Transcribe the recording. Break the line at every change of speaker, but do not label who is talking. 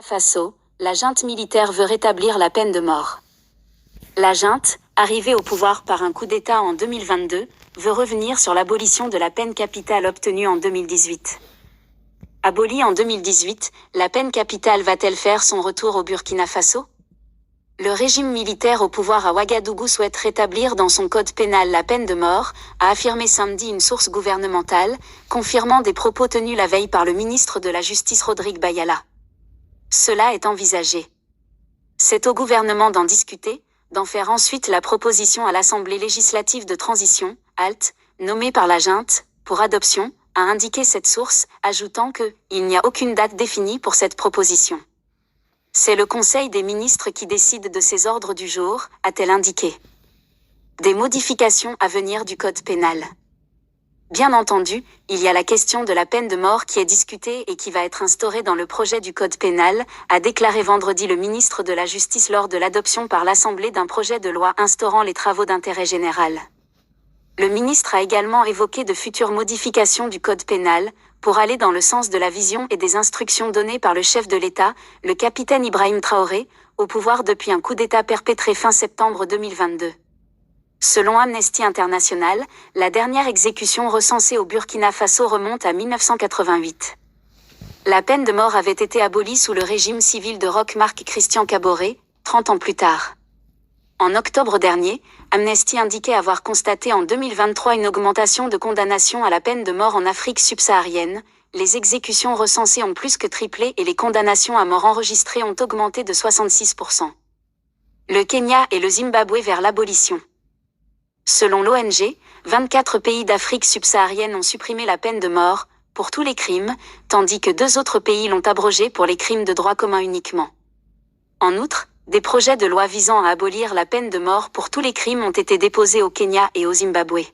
Faso, la junte militaire veut rétablir la peine de mort. La junte, arrivée au pouvoir par un coup d'État en 2022, veut revenir sur l'abolition de la peine capitale obtenue en 2018. Abolie en 2018, la peine capitale va-t-elle faire son retour au Burkina Faso? Le régime militaire au pouvoir à Ouagadougou souhaite rétablir dans son code pénal la peine de mort, a affirmé samedi une source gouvernementale, confirmant des propos tenus la veille par le ministre de la Justice Rodrigue Bayala. Cela est envisagé. C'est au gouvernement d'en discuter, d'en faire ensuite la proposition à l'Assemblée législative de transition, ALT, nommée par la junte, pour adoption, a indiqué cette source, ajoutant que « il n'y a aucune date définie pour cette proposition ». C'est le Conseil des ministres qui décide de ces ordres du jour, a-t-elle indiqué. Des modifications à venir du code pénal. Bien entendu, il y a la question de la peine de mort qui est discutée et qui va être instaurée dans le projet du code pénal, a déclaré vendredi le ministre de la Justice lors de l'adoption par l'Assemblée d'un projet de loi instaurant les travaux d'intérêt général. Le ministre a également évoqué de futures modifications du code pénal, pour aller dans le sens de la vision et des instructions données par le chef de l'État, le capitaine Ibrahim Traoré, au pouvoir depuis un coup d'État perpétré fin septembre 2022. Selon Amnesty International, la dernière exécution recensée au Burkina Faso remonte à 1988. La peine de mort avait été abolie sous le régime civil de Roch Marc Christian Kaboré, 30 ans plus tard. En octobre dernier, Amnesty indiquait avoir constaté en 2023 une augmentation de condamnations à la peine de mort en Afrique subsaharienne, les exécutions recensées ont plus que triplé et les condamnations à mort enregistrées ont augmenté de 66%. Le Kenya et le Zimbabwe vers l'abolition. Selon l'ONG, 24 pays d'Afrique subsaharienne ont supprimé la peine de mort, pour tous les crimes, tandis que 2 autres pays l'ont abrogée pour les crimes de droit commun uniquement. En outre, des projets de loi visant à abolir la peine de mort pour tous les crimes ont été déposés au Kenya et au Zimbabwe.